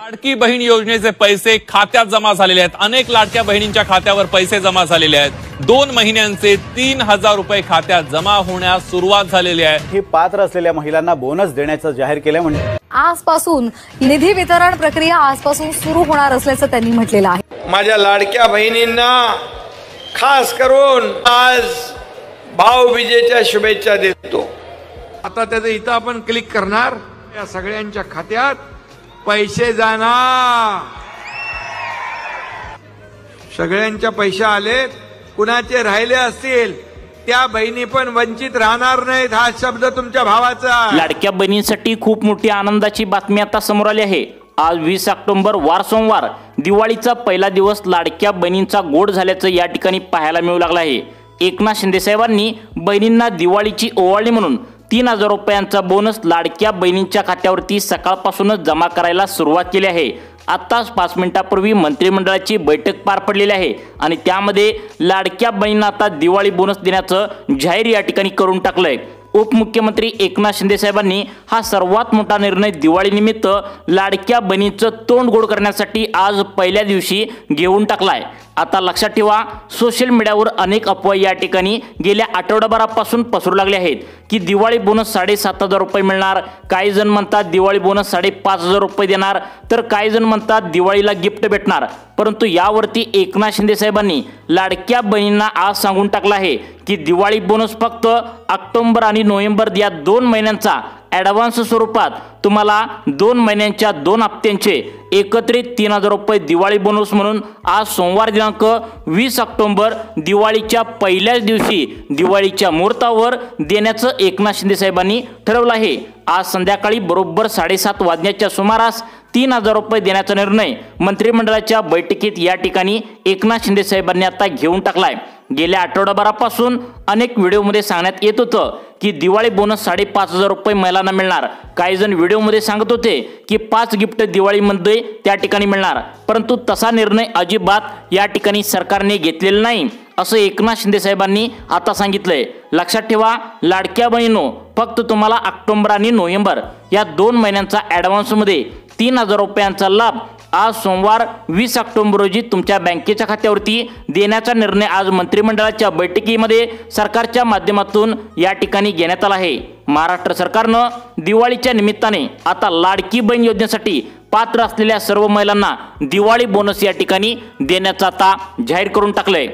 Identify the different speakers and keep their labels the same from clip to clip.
Speaker 1: लाडकी बहीण योजनेचे पैसे खात्यात जमा झालेले आहेत। अनेक लाडक्या बहिणींच्या खात्यावर पैसे जमा झालेले आहेत। 2 महिन्यांचे 3000 रुपये खात्यात जमा होण्यास सुरुवात झालेली आहे।
Speaker 2: ही पात्र असलेल्या महिलांना बोनस देण्याचं जाहीर केलं म्हणजे
Speaker 3: आजपासून निधी वितरण प्रक्रिया आजपासून सुरू होणार असल्याचं त्यांनी म्हटलेलं आहे।
Speaker 4: माझ्या लाडक्या बहिणींना खास करून आज भाऊबीजेच्या शुभेच्छा देतो। आता त्याचं इथं आपण क्लिक करणार, या सगळ्यांच्या खात्यात पैसे जाणार, सगळ्यांच्या पैसे आलेत। कुणाचे राहिले असतील त्या बहिणी पण वंचित राहणार नाहीत, हा शब्द तुमच्या भावाचा।
Speaker 5: लाडक्या बहिणींसाठी खूप मोठी आनंदाची बातमी आता समोर आली आहे। आज 20 ऑक्टोबर वार सोमवार, दिवाळीचा पहिला दिवस लाडक्या बहिणींचा गोड झाल्याचं या ठिकाणी पाहायला मिळू लागलं आहे। एकनाथ शिंदे साहेबांनी बहिणींना दिवाळीची ओवाळणी म्हणून 3000 रुपयांचा बोनस लाडक्या बहिणींच्या खात्यावरती सकाळपासूनच जमा करायला सुरुवात केली आहे। आत्ताच 5 मिनिटांपूर्वी मंत्रिमंडळाची बैठक पार पडलेली आहे आणि त्यामध्ये लाडक्या बहिणींना आता दिवाळी बोनस देण्याचं जाहीर या ठिकाणी करून टाकलंय। उपमुख्यमंत्री एकनाथ शिंदे साहेबांनी हा सर्वात मोठा निर्णय दिवाळीनिमित्त लाडक्या बहिणींचं तोंड गोड करण्यासाठी आज पहिल्या दिवशी घेऊन टाकलाय। आता लक्षात ठेवा, सोशल मीडियावर अनेक अफवा या ठिकाणी गेल्या आठवडाभरापासून पसरू लागले आहेत की दिवाळी बोनस 7500 रुपये मिळणार, काही जण म्हणतात दिवाळी बोनस 5500 रुपये देणार, तर काही जण म्हणतात दिवाळीला गिफ्ट भेटणार। परंतु यावरती एकनाथ शिंदे साहेबांनी लाडक्या बहिणींना आज सांगून टाकलं आहे की दिवाळी बोनस फक्त ऑक्टोबर आणि नोव्हेंबर या 2 महिन्यांचा ॲडव्हान्स स्वरूपात तुम्हाला 2 महिन्यांच्या 2 हप्त्यांचे एकत्रित 3000 रुपये दिवाळी बोनस म्हणून आज सोमवार दिनांक 20 ऑक्टोबर दिवाळीच्या पहिल्याच दिवशी दिवाळीच्या मुहूर्तावर देण्याचं एकनाथ शिंदे साहेबांनी ठरवलं आहे। आज संध्याकाळी बरोबर 7:30 वाजण्याच्या सुमारास 3000 रुपये देण्याचा निर्णय मंत्रिमंडळाच्या बैठकीत या ठिकाणी एकनाथ शिंदे साहेबांनी आता घेऊन टाकलाय। गेल्या आठवडाभरापासून अनेक व्हिडिओमध्ये सांगण्यात येत होतं की दिवाळी बोनस 5500 रुपये महिलांना मिळणार। काही जण व्हिडिओमध्ये सांगत होते की 5 गिफ्ट दिवाळीमध्ये त्या ठिकाणी मिळणार, परंतु तसा निर्णय अजिबात या ठिकाणी सरकारने घेतलेला नाही असं एकनाथ शिंदे साहेबांनी आता सांगितलंय। लक्षात ठेवा, लाडक्या बहिणींनो, फक्त तुम्हाला ऑक्टोबर आणि नोव्हेंबर या 2 महिन्यांचा ॲडव्हान्समध्ये 3000 रुपयांचा लाभ आज सोमवार 20 ऑक्टोबर रोजी तुमच्या बँकेच्या खात्यावरती देण्याचा निर्णय आज मंत्रिमंडळाच्या बैठकीमध्ये सरकारच्या माध्यमातून या ठिकाणी घेण्यात आला आहे। महाराष्ट्र सरकारनं दिवाळीच्या निमित्ताने आता लाडकी बहीण योजनेसाठी पात्र असलेल्या सर्व महिलांना दिवाळी बोनस या ठिकाणी देण्याचं आता जाहीर करून टाकलंय।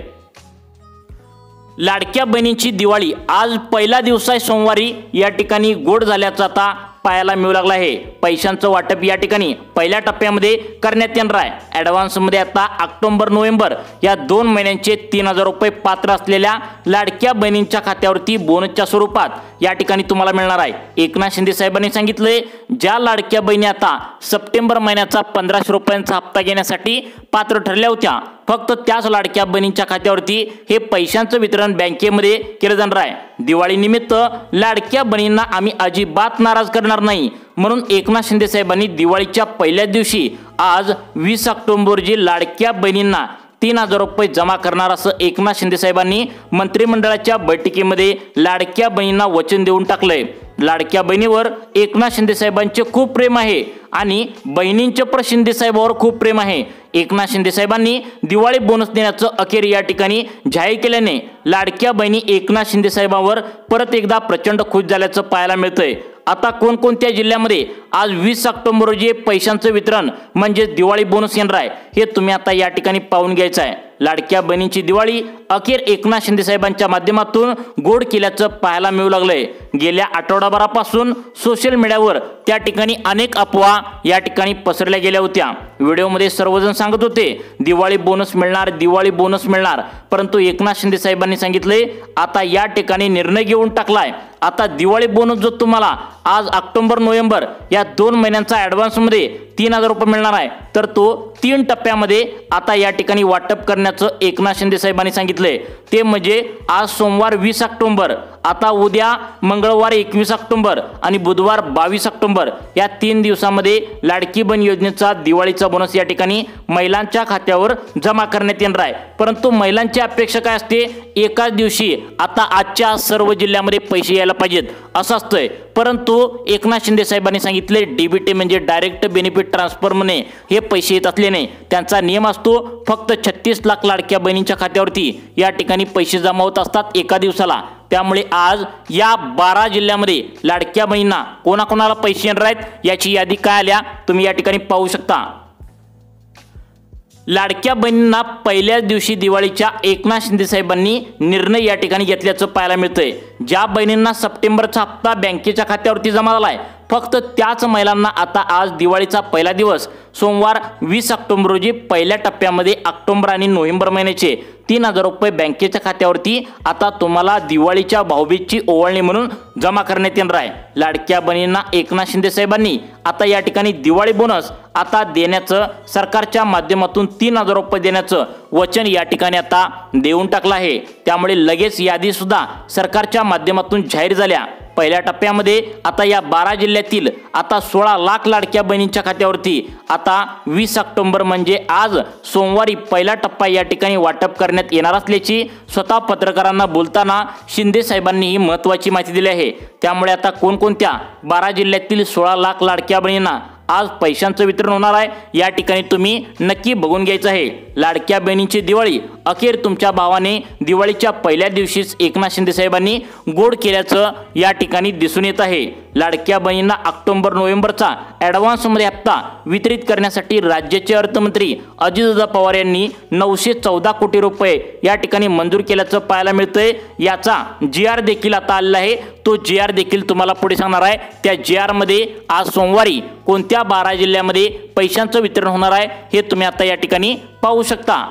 Speaker 5: लाडक्या बहिणींची दिवाळी आज पहिला दिवस आहे सोमवारी या ठिकाणी गोड झाल्याचं आता पाहायला मिळू लागला आहे। पैशांचं वाटप या ठिकाणी पहिल्या टप्प्यामध्ये करण्यात येणार आहे। ॲडव्हान्समध्ये आता ऑक्टोबर नोव्हेंबर या 2 महिन्यांचे 3000 रुपये पात्र असलेल्या लाडक्या बहिणींच्या खात्यावरती बोनसच्या स्वरूपात या ठिकाणी तुम्हाला मिळणार आहे। एकनाथ शिंदे साहेबांनी सांगितले, ज्या लाडक्या बहिणी आता सप्टेंबर महिन्याचा 1500 रुपयांचा हप्ता घेण्यासाठी पात्र ठरल्या होत्या, फक्त त्याच लाडक्या बहिणींच्या खात्यावरती हे पैशांचं वितरण बँकेमध्ये केलं जाणार आहे। दिवाळीनिमित्त लाडक्या बहिणींना आम्ही अजिबात नाराज करणार नाही म्हणून एकनाथ शिंदे साहेबांनी दिवाळीच्या पहिल्याच दिवशी आज 20 ऑक्टोबर रोजी लाडक्या बहिणींना 3000 रुपये जमा करणार असं एकनाथ शिंदे साहेबांनी मंत्रिमंडळाच्या बैठकीमध्ये लाडक्या बहिणींना वचन देऊन टाकलंय। लाडक्या बहिणीवर एकनाथ शिंदे साहेबांचे खूप प्रेम आहे आणि बहिणींचे पण शिंदे साहेबांवर खूप प्रेम आहे। एकनाथ शिंदे साहेबांनी दिवाळी बोनस देण्याचं अखेर या ठिकाणी जाहीर केल्याने लाडक्या बहिणी एकनाथ शिंदे साहेबांवर परत एकदा प्रचंड खुश झाल्याचं पाहायला मिळतंय। आता कोणकोणत्या जिल्ह्यामध्ये आज 20 ऑक्टोबर रोजी पैशांचं वितरण म्हणजे दिवाळी बोनस येणार आहे हे तुम्ही आता या ठिकाणी पाहून घ्यायचं आहे। लाडक्या बहिणींची दिवाळी अखेर एकनाथ शिंदे साहेबांच्या माध्यमातून गोड केल्याचं पाहायला मिळू लागलंय। गेल्या आठवडाभरापासून सोशल मीडियावर त्या ठिकाणी अनेक अफवा या ठिकाणी पसरल्या गेल्या होत्या। व्हिडिओमध्ये सर्वजण सांगत होते दिवाळी बोनस मिळणार, दिवाळी बोनस मिळणार, परंतु एकनाथ शिंदे साहेबांनी सांगितले आता या ठिकाणी निर्णय घेऊन टाकलाय। आता दिवाळी बोनस जो तुम्हाला आज ऑक्टोबर नोव्हेंबर या 2 महिन्यांचा ॲडव्हान्समध्ये 3000 रुपये मिळणार आहे, तर तो 3 टप्प्यामध्ये आता या ठिकाणी वाटप करण्याचं एकनाथ शिंदे साहेबांनी सांगितले। ते म्हणजे आज सोमवार 20 ऑक्टोबर, आता उद्या मंगळवार 21 ऑक्टोबर आणि बुधवार 22 ऑक्टोबर या 3 दिवसामध्ये लाडकी बहीण योजनेचा दिवाळीचा बोनस या ठिकाणी महिलांच्या खात्यावर जमा करण्यात येणार आहे। परंतु महिलांची अपेक्षा काय असते, एकाच दिवशी आता आजच्या सर्व जिल्ह्यामध्ये पैसे यायला पाहिजेत असं असतंय। परंतु एकनाथ शिंदे साहेबांनी सांगितले डीबीटी म्हणजे डायरेक्ट बेनिफिट ट्रान्सफरने हे पैसे येत असल्याने त्यांचा नियम असतो फक्त 36 लाख लाडक्या बहिणींच्या खात्यावरती या ठिकाणी पैसे जमा होत असतात एका दिवसाला। त्यामुळे आज या 12 जिल्ह्यामध्ये लाडक्या बहिणींना कोणाकोणाला पैसे येणार आहेत याची यादी काय आल्या तुम्ही या ठिकाणी पाहू शकता। लाडक्या बहिणींना पहिल्याच दिवशी दिवाळीच्या एकनाथ शिंदे साहेबांनी निर्णय या ठिकाणी घेतल्याचं पाहायला मिळतंय। ज्या बहिणींना सप्टेंबरचा हप्ता बँकेच्या खात्यावरती जमा झालाय फक्त त्याच महिलांना आता आज दिवाळीचा पहिला दिवस सोमवार 20 ऑक्टोबर रोजी पहिल्या टप्प्यामध्ये ऑक्टोबर आणि नोव्हेंबर महिन्याचे 3000 रुपये बँकेच्या खात्यावरती आता तुम्हाला दिवाळीच्या भाऊबीजची ओवाळणी म्हणून जमा करण्यात येणार आहे। लाडक्या बहिणींना एकनाथ शिंदे साहेबांनी आता या ठिकाणी दिवाळी बोनस आता देण्याचं सरकारच्या माध्यमातून 3000 रुपये देण्याचं वचन या ठिकाणी आता देऊन टाकलं आहे। त्यामुळे लगेच यादी सुद्धा सरकारच्या माध्यमातून जाहीर झाल्या। पहिल्या टप्प्यामध्ये आता या 12 जिल्ह्यातील आता 16 लाख लाडक्या बहिणींच्या खात्यावरती आता 20 ऑक्टोबर म्हणजे आज सोमवारी पहिला टप्पा या ठिकाणी वाटप करण्यात येणार असल्याची स्वतः पत्रकारांना बोलताना शिंदे साहेबांनी ही महत्त्वाची माहिती दिली आहे। त्यामुळे आता कोणकोणत्या 12 जिल्ह्यातील 16 लाख लाडक्या बहिणींना आज पैशांचं वितरण होणार आहे या ठिकाणी तुम्ही नक्की बघून घ्यायचं आहे। लाडक्या बहिणींची दिवाळी अखेर तुमच्या भावाने दिवाळीच्या पहिल्या दिवशीच एकनाथ शिंदे साहेबांनी गोड केल्याचं या ठिकाणी दिसून येत आहे। लाडक्या बहिणींना ऑक्टोबर नोव्हेंबरचा ॲडव्हान्समध्ये हप्ता वितरित करण्यासाठी राज्याचे अर्थमंत्री अजितदादा पवार यांनी 914 कोटी रुपये या ठिकाणी मंजूर केल्याचं पाहायला मिळतंय। याचा GR देखील आता आलेला आहे, तो GR देखील तुम्हाला पुढे सांगणार आहे। त्या GR मध्ये आज सोमवारी कोणत्या 12 जिल्ह्यामध्ये पैशांचं वितरण होणार आहे हे तुम्ही आता या ठिकाणी पाहू शकता।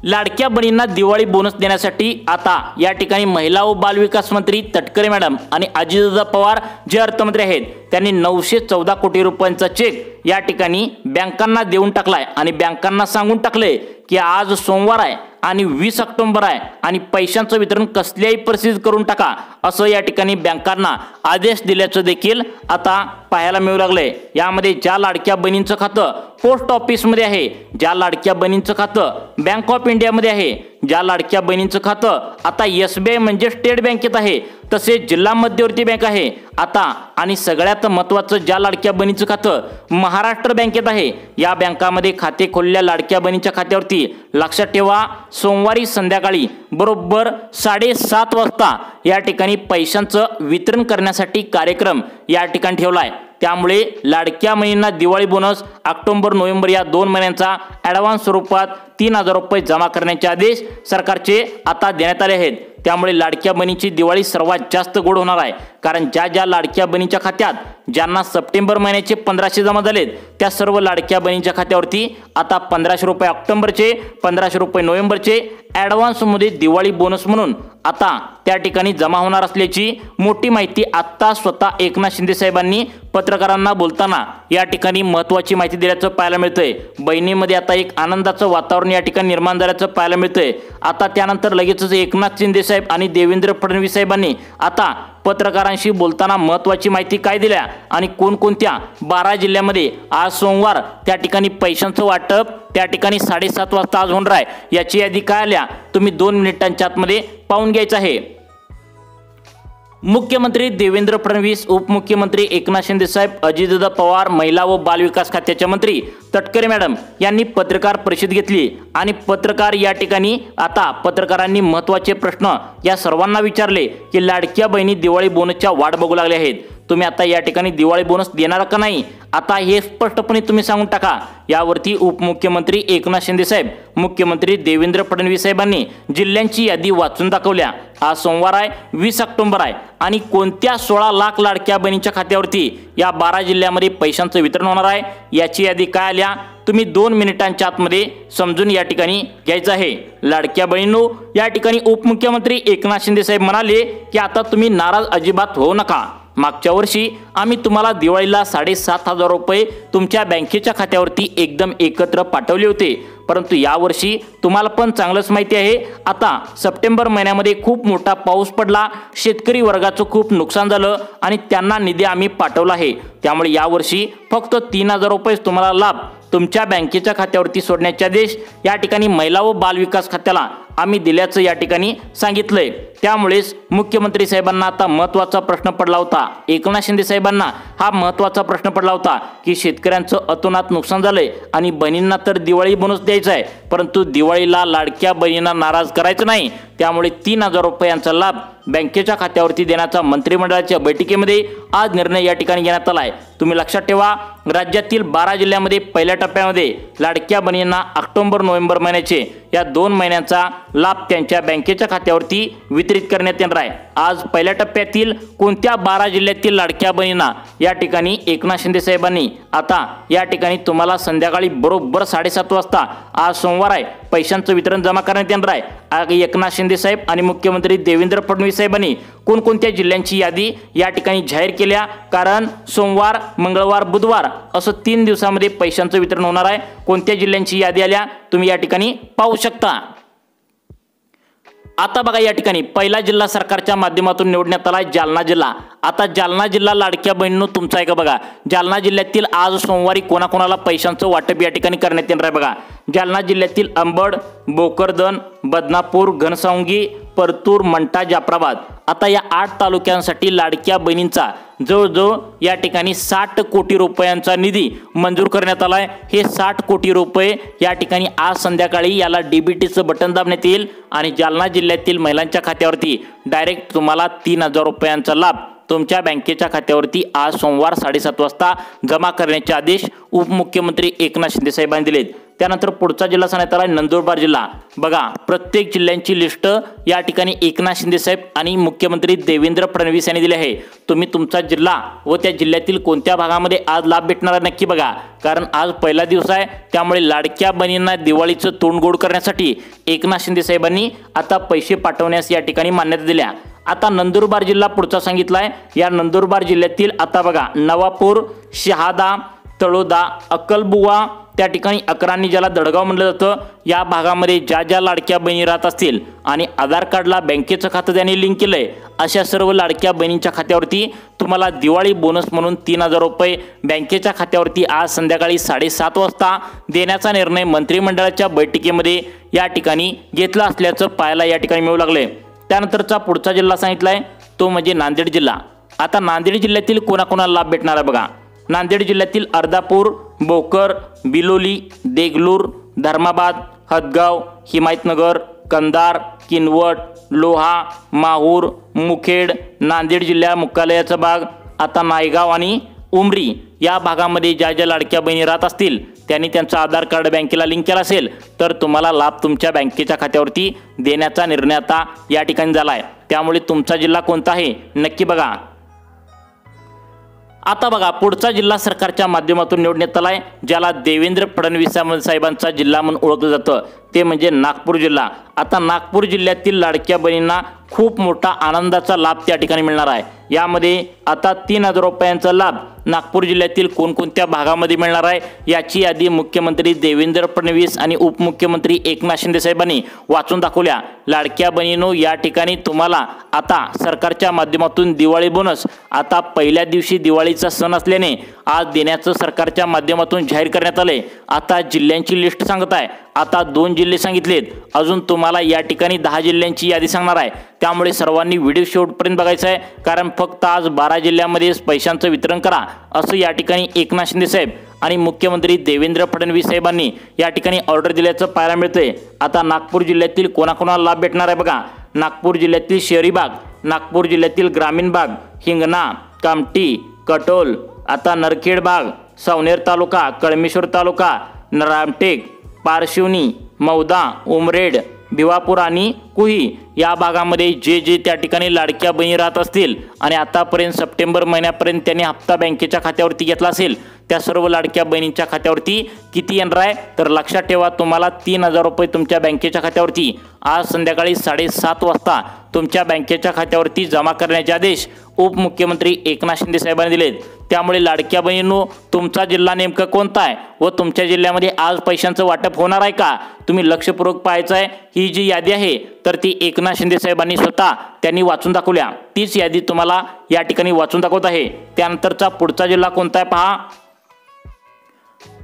Speaker 5: लाडक्या बहिणींना दिवाळी बोनस देण्यासाठी आता या ठिकाणी महिला व बाल विकास मंत्री तटकरे मॅडम आणि अजितदादा पवार जे अर्थमंत्री आहेत त्यांनी 914 कोटी रुपयांचा चेक या ठिकाणी बँकांना देऊन टाकलाय आणि बँकांना सांगून टाकले की आज सोमवार आहे आणि 20 ऑक्टोबर आहे आणि पैशांचं वितरण कसल्याही परिस्थितीत करून टाका असं या ठिकाणी बँकांना आदेश दिल्याचं देखील आता पाहायला मिळू लागलंय। यामध्ये ज्या लाडक्या बहिणींचं खातं पोस्ट ऑफिसमध्ये आहे, ज्या लाडक्या बहिणींचं खातं बँक ऑफ इंडियामध्ये आहे, ज्या लाडक्या बहिणींचं खातं आता SBI म्हणजे स्टेट बँकेत आहे, तसेच जिल्हा मध्यवर्ती बँक आहे आता आणि सगळ्यात महत्त्वाचं ज्या लाडक्या बहिणीचं खातं महाराष्ट्र बँकेत आहे या बँकामध्ये खाते खोललेल्या लाडक्या बहिणीच्या खात्यावरती लक्षात ठेवा सोमवारी संध्याकाळी बरोबर 7:30 वाजता या ठिकाणी पैशांचं वितरण करण्यासाठी कार्यक्रम या ठिकाणी ठेवलाय। त्यामुळे लाडक्या बहिणींना दिवाळी बोनस ऑक्टोबर नोव्हेंबर या 2 महिन्यांचा ॲडव्हान्स स्वरूपात 3000 रुपये जमा करण्याचे आदेश सरकारचे आता देण्यात आले आहेत। त्यामुळे लाडक्या बहिणीची दिवाळी सर्वात जास्त गोड होणार आहे, कारण ज्या ज्या लाडक्या बहिणीच्या खात्यात ज्यांना सप्टेंबर महिन्याचे 1500 जमा झालेत त्या सर्व लाडक्या बहिणीच्या खात्यावरती आता 1500 रुपये ऑक्टोबरचे, 1500 रुपये नोव्हेंबरचे ॲडव्हान्समध्ये दिवाळी बोनस म्हणून आता त्या ठिकाणी जमा होणार असल्याची मोठी माहिती आता स्वतः एकनाथ शिंदे साहेबांनी पत्रकारांना बोलताना या ठिकाणी महत्त्वाची माहिती दिल्याचं पाहायला मिळतंय। बहिणीमध्ये आता एक आनंदाचं वातावरण या ठिकाणी निर्माण झाल्याचं पाहायला मिळतंय। आता त्यानंतर लगेचच एकनाथ शिंदे साहेब आणि देवेंद्र फडणवीस साहेबांनी आता पत्रकारांशी बोलताना महत्त्वाची माहिती काय दिल्या आणि कोणकोणत्या 12 जिल्ह्यामध्ये आज सोमवार त्या ठिकाणी पैशांचं वाटप त्या ठिकाणी 7:30 वाजता आज होणार आहे याची यादी काय आल्या तुम्ही 2 मिनिटांच्या आतमध्ये पाहून घ्यायचं आहे। मुख्यमंत्री देवेंद्र फडणवीस, उपमुख्यमंत्री एकनाथ शिंदे साहेब, अजितदादा पवार, महिला व बाल विकास खात्याचे मंत्री तटकरे मॅडम यांनी पत्रकार परिषद घेतली आणि पत्रकार या ठिकाणी आता पत्रकारांनी महत्त्वाचे प्रश्न या सर्वांना विचारले की लाडक्या बहिणी दिवाळी बोनसच्या वाट बघू लागल्या आहेत, तुम्ही आता या ठिकाणी दिवाळी बोनस देणार का नाही आता हे स्पष्टपणे तुम्ही सांगून टाका। यावरती उपमुख्यमंत्री एकनाथ शिंदे साहेब, मुख्यमंत्री देवेंद्र फडणवीस साहेबांनी जिल्ह्यांची यादी वाचून दाखवल्या। आज सोमवार आहे, 20 ऑक्टोबर आहे आणि कोणत्या 16 लाख लाडक्या बहिणींच्या खात्यावरती या 12 जिल्ह्यामध्ये पैशांचं वितरण होणार आहे याची यादी काय आल्या तुम्ही 2 मिनिटांच्या आतमध्ये समजून या ठिकाणी घ्यायचं आहे। लाडक्या बहिणींनो, या ठिकाणी उपमुख्यमंत्री एकनाथ शिंदे साहेब म्हणाले की आता तुम्ही नाराज अजिबात होऊ नका। मागच्या वर्षी आम्ही तुम्हाला दिवाळीला 7,500 रुपये तुमच्या बँकेच्या खात्यावरती एकदम एकत्र पाठवले होते, परंतु यावर्षी तुम्हाला पण चांगलंच माहिती आहे, आता सप्टेंबर महिन्यामध्ये खूप मोठा पाऊस पडला, शेतकरी वर्गाचं खूप नुकसान झालं आणि त्यांना निधी आम्ही पाठवला आहे। त्यामुळे यावर्षी फक्त 3000 रुपये तुम्हाला लाभ तुमच्या बँकेच्या खात्यावरती सोडण्याचे आदेश या ठिकाणी महिला व बाल विकास खात्याला आम्ही दिल्याचं या ठिकाणी सांगितलंय। त्यामुळेच मुख्यमंत्री साहेबांना आता महत्त्वाचा प्रश्न पडला होता, एकनाथ शिंदे साहेबांना हा महत्त्वाचा प्रश्न पडला होता की शेतकऱ्यांचं अतोनात नुकसान झालंय आणि बहिणींना तर दिवाळी बोनस द्यायचा आहे, परंतु दिवाळीला लाडक्या बहिणींना नाराज करायचं नाही। त्यामुळे 3000 रुपयांचा लाभ बँकेच्या खात्यावरती देण्याचा मंत्रिमंडळाच्या बैठकीमध्ये आज निर्णय या ठिकाणी घेण्यात आला आहे। तुम्ही लक्षात ठेवा, राज्यातील 12 जिल्ह्यामध्ये पहिल्या टप्प्यामध्ये लाडक्या बहिणींना ऑक्टोबर नोव्हेंबर महिन्याचे या 2 महिन्यांचा लाभ त्यांच्या बँकेच्या खात्यावरती वितरित करण्यात येणार आहे। आज पहिल्या टप्प्यातील कोणत्या 12 जिल्ह्यातील लाडक्या बहिणींना या ठिकाणी एकनाथ शिंदे साहेबांनी आता या ठिकाणी तुम्हाला संध्याकाळी बरोबर 7:30 वाजता, आज सोमवार आहे, पैशांचं वितरण जमा करण्यात येणार आहे। एकनाथ शिंदे साहेब आणि मुख्यमंत्री देवेंद्र फडणवीस साहेबांनी कोणकोणत्या जिल्ह्यांची यादी या ठिकाणी जाहीर केल्या, कारण सोमवार, मंगळवार, बुधवार असं 3 दिवसामध्ये पैशांचं वितरण होणार आहे। कोणत्या जिल्ह्यांची यादी आल्या तुम्ही या ठिकाणी पाहू शकता। आता बघा, या ठिकाणी पहिला जिल्हा सरकारच्या माध्यमातून निवडण्यात आला जालना जिल्हा। आता जालना जिल्हा लाडक्या बहिणींनो तुमचा आहे का बघा। जालना जिल्ह्यातील आज सोमवारी कोणाकोणाला पैशांचं वाटप या ठिकाणी करण्यात येणार आहे बघा। जालना जिल्ह्यातील अंबड, भोकरदन, बदनापूर, घनसावंगी, परतूर, मंठा, जाफराबाद आता या 8 तालुक्यांसाठी लाडक्या बहिणींचा जवळजवळ या ठिकाणी 60 कोटी रुपयांचा निधी मंजूर करण्यात आला आहे। हे 60 कोटी रुपये या ठिकाणी आज संध्याकाळी याला डीबीटीचं बटन दाबण्यात येईल आणि जालना जिल्ह्यातील महिलांच्या खात्यावरती डायरेक्ट तुम्हाला 3000 रुपयांचा लाभ तुमच्या बँकेच्या खात्यावरती आज सोमवार 7:30 वाजता जमा करण्याचे आदेश उपमुख्यमंत्री एकनाथ शिंदे साहेबांनी दिलेत। त्यानंतर पुढचा जिल्हा सांगण्यात आला नंदुरबार जिल्हा। बघा, प्रत्येक जिल्ह्यांची लिस्ट या ठिकाणी एकनाथ शिंदे साहेब आणि मुख्यमंत्री देवेंद्र फडणवीस यांनी दिली आहे। तुम्ही तुमचा जिल्हा व त्या जिल्ह्यातील कोणत्या भागामध्ये आज लाभ भेटणार आहे नक्की बघा, कारण आज पहिला दिवस आहे। त्यामुळे लाडक्या बहिणींना दिवाळीचं तोंड गोड करण्यासाठी एकनाथ शिंदे साहेबांनी आता पैसे पाठवण्यास या ठिकाणी मान्यता दिल्या। आता नंदुरबार जिल्हा पुढचा सांगितलाय। या नंदुरबार जिल्ह्यातील आता बघा नवापूर, शहादा, तळोदा, अक्कलबुवा त्या ठिकाणी अकरांनी ज्याला दडगाव म्हणलं जातं, या भागामध्ये ज्या ज्या लाडक्या बहिणी राहत असतील आणि आधार कार्डला बँकेचं खातं त्यांनी लिंक केलंय, अशा सर्व लाडक्या बहिणींच्या खात्यावरती तुम्हाला दिवाळी बोनस म्हणून 3000 रुपये बँकेच्या खात्यावरती आज संध्याकाळी 7:30 वाजता देण्याचा निर्णय मंत्रिमंडळाच्या बैठकीमध्ये या ठिकाणी घेतला असल्याचं पाहायला या ठिकाणी मिळू लागले। त्यानंतरचा पुढचा जिल्हा सांगितलाय तो म्हणजे नांदेड जिल्हा। आता नांदेड जिल्ह्यातील कोणाकोणाला लाभ भेटणार आहे बघा। नांदेड जिल्ह्यातील अर्धापूर, भोकर, बिलोली, देगलूर, धर्माबाद, हदगाव, हिमायतनगर, कंधार, किनवट, लोहा, माहूर, मुखेड, नांदेड जिल्हा मुख्यालयाचा भाग आता नायगाव आणि उमरी या भागामध्ये ज्या ज्या लाडक्या बहिणी राहत असतील त्यांनी त्यांचा आधार कार्ड बँकेला लिंक केला असेल तर तुम्हाला लाभ तुमच्या बँकेच्या खात्यावरती देण्याचा निर्णय आता या ठिकाणी झाला आहे। त्यामुळे तुमचा जिल्हा कोणता आहे नक्की बघा। आता बघा, पुढचा जिल्हा सरकारच्या माध्यमातून निवडण्यात आलाय, ज्याला देवेंद्र फडणवीस साहेबांचा जिल्हा म्हणून ओळखलं जातं, ते म्हणजे नागपूर जिल्हा। आता नागपूर जिल्ह्यातील लाडक्या बहिणींना खूप मोठा आनंदाचा लाभ त्या ठिकाणी मिळणार आहे। यामध्ये आता 3000 रुपयांचा लाभ नागपूर जिल्ह्यातील कोणकोणत्या भागामध्ये मिळणार आहे याची यादी मुख्यमंत्री देवेंद्र फडणवीस आणि उपमुख्यमंत्री एकनाथ शिंदे साहेबांनी वाचून दाखवल्या। लाडक्या बहिणींनो, या ठिकाणी तुम्हाला आता सरकारच्या माध्यमातून दिवाळी बोनस आता पहिल्या दिवशी दिवाळीचा सण असल्याने आज देण्याचं सरकारच्या माध्यमातून जाहीर करण्यात आले। आता जिल्ह्यांची लिस्ट सांगत आहे, आता 2 जिल्हे सांगितलेत, अजून तुम्हाला या ठिकाणी 10 जिल्ह्यांची यादी सांगणार आहे। त्यामुळे सर्वांनी व्हिडिओ शेवटपर्यंत बघायचा आहे, कारण फक्त आज 12 जिल्ह्यामध्ये पैशांचं वितरण करा असं या ठिकाणी एकनाथ शिंदे साहेब आणि मुख्यमंत्री देवेंद्र फडणवीस साहेबांनी या ठिकाणी ऑर्डर दिल्याचं पाहायला मिळतंय। आता नागपूर जिल्ह्यातील कोणाकोणाला लाभ भेटणार आहे बघा। नागपूर जिल्ह्यातील शहरी भाग, नागपूर जिल्ह्यातील ग्रामीण भाग, हिंगणा, कामठी, कटोल, आता नरखेड भाग, सावनेर तालुका, कळमेश्वर तालुका, रामटेक, पारशिवनी, मौदा, उमरेड, भिवापूर आणि कुही या भागामध्ये जे जे त्या ठिकाणी लाडक्या बहिणी राहत असतील आणि आतापर्यंत सप्टेंबर महिन्यापर्यंत त्यांनी हप्ता बँकेच्या खात्यावरती घेतला असेल त्या सर्व लाडक्या बहिणींच्या खात्यावरती किती येणार आहे तर लक्षात ठेवा, तुम्हाला 3,000 रुपये तुमच्या बँकेच्या खात्यावरती आज संध्याकाळी 7:30 वाजता तुमच्या बँकेच्या खात्यावरती जमा करण्याचे आदेश उपमुख्यमंत्री एकनाथ शिंदे साहेबांनी दिलेत। त्यामुळे लाडक्या बहिणींनो, तुमचा जिल्हा नेमका कोणता आहे व तुमच्या जिल्ह्यामध्ये आज पैशांचं वाटप होणार आहे का, तुम्ही लक्षपूर्वक पाहायचं आहे। ही जी यादी आहे तर ती एकनाथ शिंदे साहेबांनी स्वतः त्यांनी वाचून दाखवल्या, तीच यादी तुम्हाला या ठिकाणी वाचून दाखवत आहे। त्यानंतरचा पुढचा जिल्हा कोणता आहे पहा।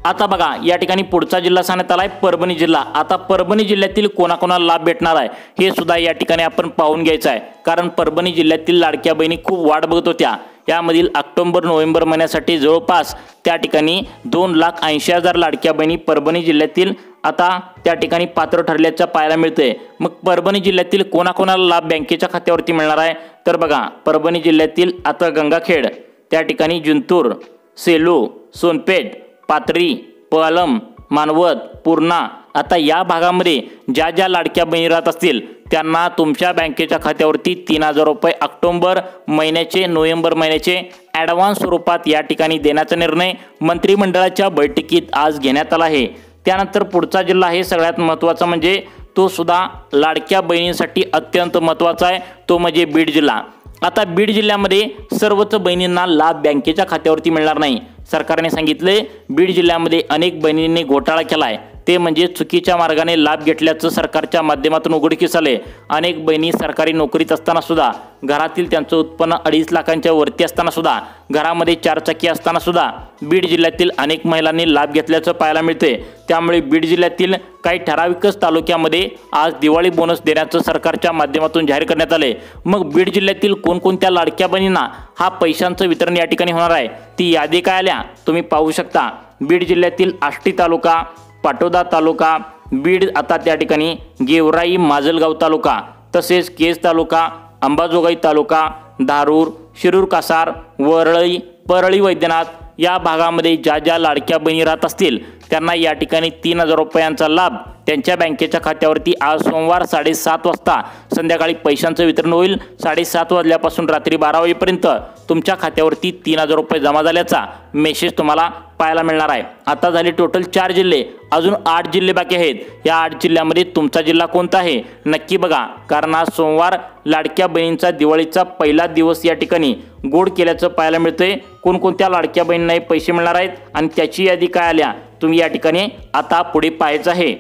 Speaker 5: आता बघा, या ठिकाणी पुढचा जिल्हा सांगण्यात आलाय परभणी जिल्हा। आता परभणी जिल्ह्यातील कोणाकोणाला लाभ भेटणार आहे हे सुद्धा या ठिकाणी आपण पाहून घ्यायचं आहे, कारण परभणी जिल्ह्यातील लाडक्या बहिणी खूप वाट बघत होत्या। यामधील ऑक्टोबर नोव्हेंबर महिन्यासाठी जवळपास त्या ठिकाणी 2,80,000 लाडक्या बहिणी परभणी जिल्ह्यातील आता त्या ठिकाणी पात्र ठरल्याचं पाहायला मिळतंय। मग परभणी जिल्ह्यातील कोणाकोणाला लाभ बँकेच्या खात्यावरती मिळणार आहे तर बघा, परभणी जिल्ह्यातील आता गंगाखेड, त्या ठिकाणी जिंतूर, सेलू, सोनपेठ, पाथरी, पालम, मानवत, पूर्णा, आता या भागामध्ये ज्या ज्या लाडक्या बहिणी राहत असतील त्यांना तुमच्या बँकेच्या खात्यावरती 3,000 रुपये ऑक्टोबर महिन्याचे नोव्हेंबर महिन्याचे ॲडव्हान्स स्वरूपात या ठिकाणी देण्याचा निर्णय मंत्रिमंडळाच्या बैठकीत आज घेण्यात आला आहे। त्यानंतर पुढचा जिल्हा आहे सगळ्यात महत्त्वाचा, म्हणजे तो सुद्धा लाडक्या बहिणींसाठी अत्यंत महत्त्वाचा आहे, तो म्हणजे बीड जिल्हा। आता बीड जिल्ह्यामध्ये सर्वच बहिणींना लाभ बँकेच्या खात्यावरती मिळणार नाही। सरकारने सांगितले बीड जिल्ह्यामध्ये अनेक बहिणींनी घोटाळा केलाय, ते म्हणजे चुकीच्या मार्गाने लाभ घेतल्याचं सरकारच्या माध्यमातून उघडकीस आले। अनेक बहिणी सरकारी नोकरीत असताना सुद्धा, घरातील त्यांचं उत्पन्न 2.5 लाखांच्या वरती असताना सुद्धा, घरामध्ये 4 चाकी असताना सुद्धा बीड जिल्ह्यातील अनेक महिलांनी लाभ घेतल्याचं पाहायला मिळते। त्यामुळे बीड जिल्ह्यातील काही ठराविकच तालुक्यामध्ये आज दिवाळी बोनस देण्याचं सरकारच्या माध्यमातून जाहीर करण्यात आले। मग बीड जिल्ह्यातील कोणकोणत्या लाडक्या बहिणींना हा पैशांचं वितरण या ठिकाणी होणार आहे ती यादी काय आल्या तुम्ही पाहू शकता। बीड जिल्ह्यातील आष्टी तालुका, पाटोदा तालुका, बीड आता त्या ठिकाणी गेवराई माजलगाव तालुका, तसेच केज तालुका, अंबाजोगाई तालुका, धारूर, शिरूर कासार, वरळी, परळी वैद्यनाथ या भागामध्ये ज्या ज्या लाडक्या बहिणी राहत असतील त्यांना या ठिकाणी 3,000 रुपयांचा लाभ त्यांच्या बँकेच्या खात्यावरती आज सोमवार 7:30 वाजता संध्याकाळी पैशांचं वितरण होईल। 7:30 वाजल्यापासून रात्री 12 वाजेपर्यंत तुमच्या खात्यावरती 3,000 रुपये जमा झाल्याचा मेसेज तुम्हाला पाहायला मिळणार आहे। आता झाले टोटल 4 जिल्हे, अजून 8 जिल्हे बाकी आहेत। या 8 जिल्ह्यामध्ये तुमचा जिल्हा कोणता आहे नक्की बघा, कारण आज सोमवार लाडक्या बहिणींचा दिवाळीचा पहिला दिवस या ठिकाणी गोड केल्याचं पाहायला मिळतंय। कोणकोणत्या लाडक्या बहिणींना पैसे मिळणार आहेत आणि त्याची यादी काय आल्या तुम्ही या ठिकाणी आता पुढे पाहायचं आहे।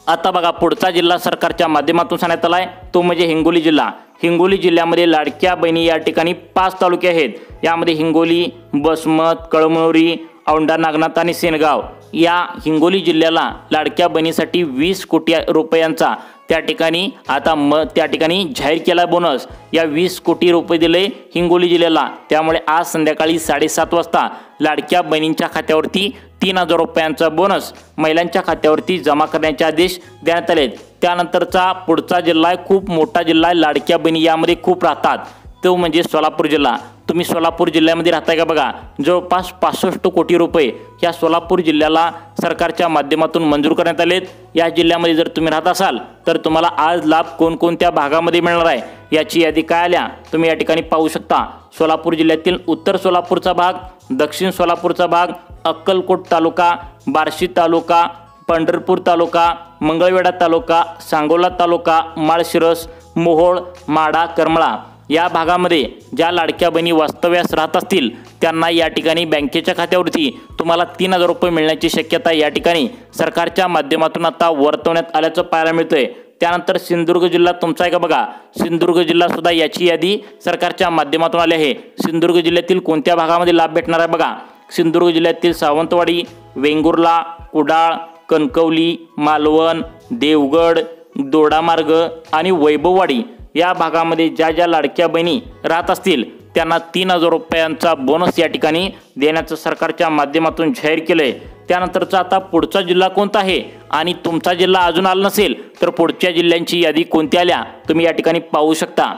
Speaker 5: आता बघा, पुढचा जिल्हा सरकारच्या माध्यमातून सांगण्यात आला आहे तो म्हणजे हिंगोली जिल्हा। हिंगोली जिल्ह्यामध्ये लाडक्या बहिणी या ठिकाणी 5 तालुके आहेत। यामध्ये हिंगोली, बसमत, कळमनुरी, औंढा नागनाथ आणि सेनगाव या हिंगोली जिल्ह्याला लाडक्या बहिणीसाठी 20 कोटी रुपयांचा त्या ठिकाणी आता त्या ठिकाणी जाहीर केला बोनस। या 20 कोटी रुपये दिले हिंगोली जिल्ह्याला। त्यामुळे आज संध्याकाळी 7:30 वाजता लाडक्या बहिणींच्या खात्यावरती 3,000 रुपयांचा बोनस महिलांच्या खात्यावरती जमा करण्याचे आदेश देण्यात आले। त्यानंतरचा पुढचा जिल्हा आहे, खूप मोठा जिल्हा आहे, लाडक्या बहिणी यामध्ये खूप राहतात, तो म्हणजे सोलापूर जिल्हा। तुम्ही सोलापूर जिल्ह्यामध्ये राहताय का बघा, जवळपास 65 कोटी रुपये या सोलापूर जिल्ह्याला सरकारच्या माध्यमातून मंजूर करण्यात आलेत। या जिल्ह्यामध्ये जर तुम्ही राहत असाल तर तुम्हाला आज लाभ कोणकोणत्या भागामध्ये मिळणार आहे याची यादी काय आल्या तुम्ही या ठिकाणी पाहू शकता। सोलापूर जिल्ह्यातील उत्तर सोलापूरचा भाग, दक्षिण सोलापूरचा भाग, अक्कलकोट तालुका, बार्शी तालुका, पंढरपूर तालुका, मंगळवेढा तालुका, सांगोला तालुका, माळशिरस, मोहोळ, माढा, करमळा या भागामध्ये ज्या लाडक्या बहिणी वास्तव्यास राहत असतील त्यांना या ठिकाणी बँकेच्या खात्यावरती तुम्हाला 3,000 रुपये मिळण्याची शक्यता या ठिकाणी सरकारच्या माध्यमातून आता वर्तवण्यात आल्याचं पाहायला मिळतंय। त्यानंतर सिंधुदुर्ग जिल्हा तुमचा आहे का बघा, सिंधुदुर्ग जिल्हा सुद्धा याची यादी सरकारच्या माध्यमातून आली आहे। सिंधुदुर्ग जिल्ह्यातील कोणत्या भागामध्ये लाभ भेटणार आहे बघा, सिंधुदुर्ग जिल्ह्यातील सावंतवाडी, वेंगुर्ला, कुडाळ, कणकवली, मालवण, देवगड, दोडामार्ग आणि वैभववाडी या भागामध्ये ज्या ज्या लाडक्या बहिणी राहत असतील त्यांना 3,000 रुपयांचा बोनस या ठिकाणी देण्याचं सरकारच्या माध्यमातून जाहीर केलंय। त्यानंतरचा आता पुढचा जिल्हा कोणता आहे आणि तुमचा जिल्हा अजून आला नसेल तर पुढच्या जिल्ह्यांची यादी कोणती आल्या तुम्ही या ठिकाणी पाहू शकता।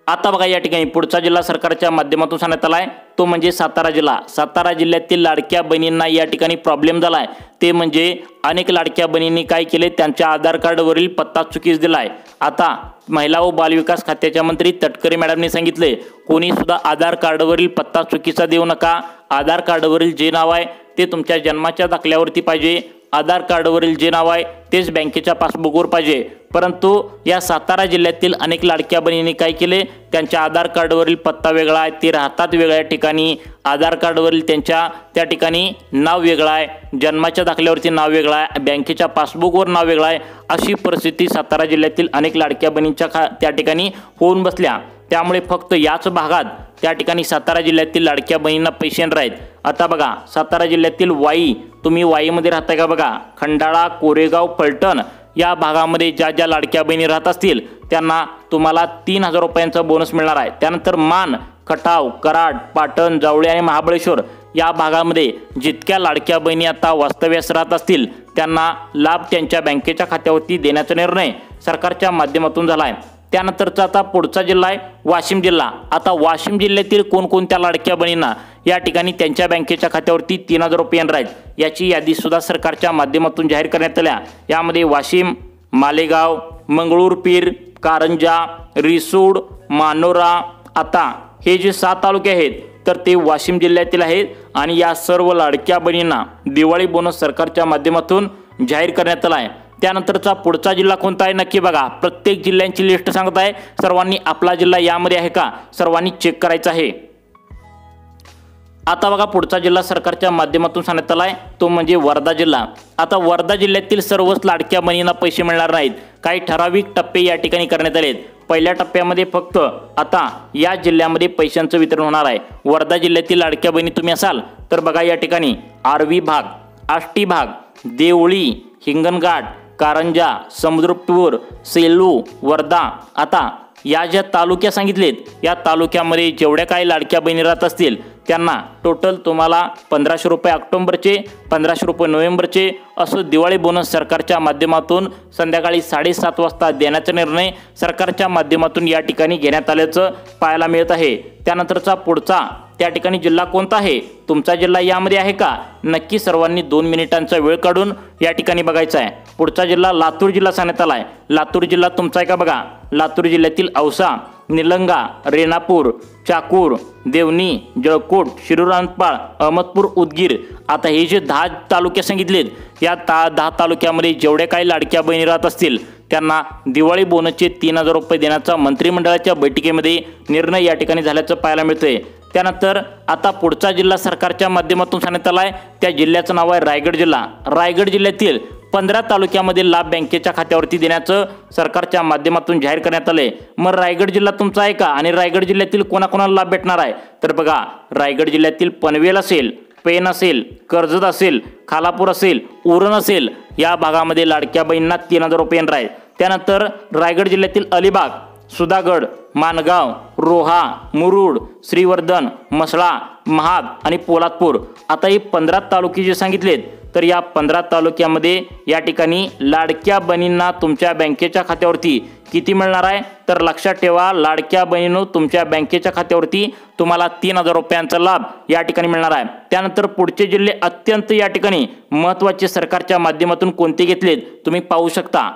Speaker 5: आता बघा, या ठिकाणी पुढचा जिल्हा सरकारच्या माध्यमातून सांगण्यात आलाय तो म्हणजे सातारा जिल्हा। सातारा जिल्ह्यातील लाडक्या बहिणींना या ठिकाणी प्रॉब्लेम झालाय, ते म्हणजे अनेक लाडक्या बहिणींनी काय केले, त्यांच्या आधार कार्डवरील पत्ता चुकीस दिलाय। आता महिला व बालविकास खात्याच्या मंत्री तटकरे मॅडमने सांगितले, कोणी सुद्धा आधार कार्डवरील पत्ता चुकीचा देऊ नका. आधार कार्डवरील जे नाव आहे ते तुमच्या जन्माच्या दाखल्यावरती पाहिजे. आधार कार्डवरील जे नाव आहे तेच बँकेच्या पासबुकवर पाहिजे. परंतु या सातारा जिल्ह्यातील अनेक लाडक्या बहिणींनी काय केले, त्यांच्या आधार कार्डवरील पत्ता वेगळा आहे, ते राहतात वेगळ्या ठिकाणी. आधार कार्डवरील त्यांच्या त्या ठिकाणी नाव वेगळं आहे, जन्माच्या दाखल्यावरती नाव वेगळं आहे, बँकेच्या पासबुकवर नाव वेगळं आहे. अशी परिस्थिती सातारा जिल्ह्यातील अनेक लाडक्या बहिणींच्या त्या ठिकाणी होऊन बसल्या. त्यामुळे फक्त याच भागात त्या ठिकाणी सातारा जिल्ह्यातील लाडक्या बहिणींना पैसे येणार आहेत. आता बघा, सातारा जिल्ह्यातील वाई, तुम्ही वाईमध्ये राहताय का बघा, खंडाळा, कोरेगाव, फलटण या भागामध्ये ज्या ज्या लाडक्या बहिणी राहत असतील त्यांना तुम्हाला 3,000 रुपयांचा बोनस मिळणार आहे. त्यानंतर मान, खटाव, कराड, पाटण, जावळी आणि महाबळेश्वर या भागामध्ये जितक्या लाडक्या बहिणी आता वास्तव्यास राहत असतील त्यांना लाभ त्यांच्या बँकेच्या खात्यावरती देण्याचा निर्णय सरकारच्या माध्यमातून झाला आहे. त्यानंतरचा आता पुढचा जिल्हा आहे वाशिम जिल्हा. आता वाशिम जिल्ह्यातील कोणकोणत्या लाडक्या बहिणींना या ठिकाणी त्यांच्या बँकेच्या खात्यावरती 3,000 रुपये येणार आहेत याची यादी सुद्धा सरकारच्या माध्यमातून जाहीर करण्यात आल्या. यामध्ये वाशिम, मालेगाव, मंगळूरपीर, कारंजा, रिसोड, मानोरा, आता हे जे 7 तालुके आहेत तर ते वाशिम जिल्ह्यातील आहेत. आणि या सर्व लाडक्या बहिणींना दिवाळी बोनस सरकारच्या माध्यमातून जाहीर करण्यात आला आहे. त्यानंतरचा पुढचा जिल्हा कोणता आहे नक्की बघा. प्रत्येक जिल्ह्यांची लिस्ट सांगत आहे, सर्वांनी आपला जिल्हा यामध्ये आहे का सर्वांनी चेक करायचं आहे. आता बघा, पुढचा जिल्हा सरकारच्या माध्यमातून सांगण्यात आला आहे तो म्हणजे वर्धा जिल्हा. आता वर्धा जिल्ह्यातील सर्वच लाडक्या बहिणींना पैसे मिळणार नाहीत. काही ठराविक टप्पे या ठिकाणी करण्यात आले आहेत. पहिल्या टप्प्यामध्ये फक्त आता या जिल्ह्यामध्ये पैशांचं वितरण होणार आहे. वर्धा जिल्ह्यातील लाडक्या बहिणी तुम्ही असाल तर बघा, या ठिकाणी आर्वी भाग, आष्टी भाग, देवळी, हिंगणघाट, कारंजा, समुद्रपूर, सेलू, वर्धा, आता या ज्या तालुक्या सांगितलेत या तालुक्यामध्ये जेवढ्या काही लाडक्या बहिणी राहत असतील त्यांना टोटल तुम्हाला 1,500 रुपये ऑक्टोबरचे, 1,500 रुपये नोव्हेंबरचे असं दिवाळी बोनस सरकारच्या माध्यमातून संध्याकाळी 7:30 वाजता देण्याचा निर्णय सरकारच्या माध्यमातून या ठिकाणी घेण्यात आल्याचं पाहायला मिळत आहे. त्यानंतरचा पुढचा त्या ठिकाणी जिल्हा कोणता आहे, तुमचा जिल्हा यामध्ये आहे का नक्की सर्वांनी 2 मिनिटांचा वेळ काढून या ठिकाणी बघायचा आहे. पुढचा जिल्हा लातूर जिल्हा सांगण्यात आला आहे. लातूर जिल्हा तुमचा आहे का बघा. लातूर जिल्ह्यातील औसा, निलंगा, रेणापूर, चाकूर, देवणी, जळकोट, शिरूर, अंतपाळ, अहमदपूर, उदगीर, आता हे जे 10 तालुके सांगितलेत या 10 तालुक्यामध्ये जेवढे काही लाडक्या बहिणी राहत असतील त्यांना दिवाळी बोनसचे 3,000 रुपये देण्याचा मंत्रिमंडळाच्या बैठकीमध्ये निर्णय या ठिकाणी झाल्याचं पाहायला मिळतंय. त्यानंतर आता पुढचा जिल्हा सरकारच्या माध्यमातून सांगण्यात आला आहे त्या जिल्ह्याचं नाव आहे रायगड जिल्हा. रायगड जिल्ह्यातील 15 तालुक्यामध्ये लाभ बँकेच्या खात्यावरती देण्याचं सरकारच्या माध्यमातून जाहीर करण्यात आले. मग रायगड जिल्हा तुमचा आहे का आणि रायगड जिल्ह्यातील कोणाकोणाला लाभ भेटणार आहे तर बघा, रायगड जिल्ह्यातील पनवेल असेल, पेन असेल, कर्जत असेल, खालापूर असेल, उरण असेल या भागामध्ये लाडक्या बहिणींना 3,000 रुपये येणार आहेत. त्यानंतर रायगड जिल्ह्यातील अलिबाग, सुधागड, मानगाव, रोहा, मुरुड, श्रीवर्धन, म्हसळा, महाड आणि पोलादपूर, आता हे 15 तालुके जे सांगितलेत तर या 15 तालुक्यामध्ये या ठिकाणी लाडक्या बहिणींना तुमच्या बँकेच्या खात्यावरती किती मिळणार आहे तर लक्षात ठेवा, लाडक्या बहिणींनो तुमच्या बँकेच्या खात्यावरती तुम्हाला 3,000 रुपयांचा लाभ या ठिकाणी मिळणार आहे. त्यानंतर पुढचे जिल्हे अत्यंत या ठिकाणी महत्त्वाचे सरकारच्या माध्यमातून कोणते घेतलेत तुम्ही पाहू शकता.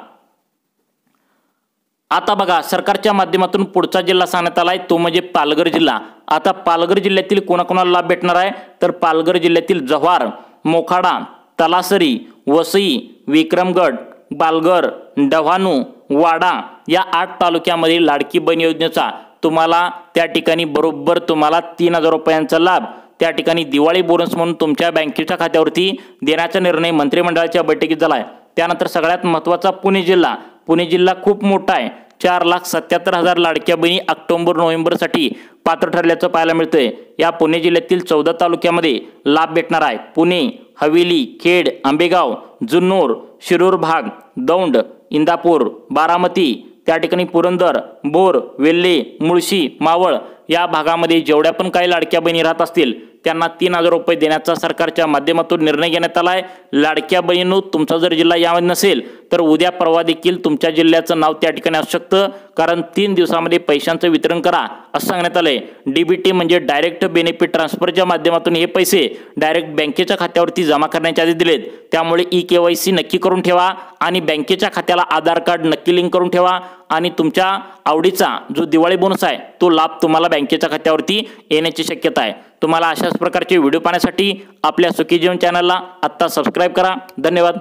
Speaker 5: आता बघा, सरकारच्या माध्यमातून पुढचा जिल्हा सांगण्यात आलाय तो म्हणजे पालघर जिल्हा. आता पालघर जिल्ह्यातील कोणाकोणाला लाभ भेटणार आहे तर पालघर जिल्ह्यातील जव्हार, मोखाडा, तलासरी, वसई, विक्रमगड, पालघर, डव्हाणू, वाडा या 8 तालुक्यामध्ये लाडकी बहीण योजनेचा तुम्हाला त्या ठिकाणी बरोबर तुम्हाला 3,000 रुपयांचा लाभ त्या ठिकाणी दिवाळी बोनस म्हणून तुमच्या बँकेच्या खात्यावरती देण्याचा निर्णय मंत्रिमंडळाच्या बैठकीत झाला आहे. त्यानंतर सगळ्यात महत्त्वाचा पुणे जिल्हा. पुणे जिल्हा खूप मोठा आहे. 4,77,000 लाडक्या बहिणी ऑक्टोबर नोव्हेंबरसाठी पात्र ठरल्याचं पाहायला मिळतंय. या पुणे जिल्ह्यातील 14 तालुक्यामध्ये लाभ भेटणार आहे. पुणे, हवेली, खेड, आंबेगाव, जुन्नर, शिरूर भाग, दौंड, इंदापूर, बारामती, त्या ठिकाणी पुरंदर, बोर, वेल्हे, मुळशी, मावळ या भागामध्ये जेवढ्या पण काही लाडक्या बहिणी राहत असतील त्यांना 3,000 रुपये देण्याचा सरकारच्या माध्यमातून निर्णय घेण्यात आला आहे। लाडक्या बहिणींनो, तुमचा जर जिल्हा यामध्ये नसेल तर उद्या परवा देखील तुमच्या जिल्ह्याचं नाव त्या ठिकाणी असू शकतं, कारण 3 दिवसामध्ये पैशांचं वितरण करा असं सांगण्यात आलंय। डीबीटी म्हणजे डायरेक्ट बेनिफिट ट्रान्सफरच्या माध्यमातून हे पैसे डायरेक्ट बँकेच्या खात्यावरती जमा करण्याच्या आधी दिलेत। त्यामुळे ई-केवायसी नक्की करून ठेवा आणि बँकेच्या खात्याला आधार कार्ड नक्की लिंक करून ठेवा आणि तुमच्या आवडीचा जो दिवाळी बोनस आहे तो लाभ तुम्हाला बँकेच्या खात्यावरती येण्याची शक्यता आहे। तुम्हाला अशाच प्रकारचे व्हिडिओ पाहण्यासाठी आपल्या सुखी जीवन चॅनलला आत्ता सबस्क्राईब करा। धन्यवाद।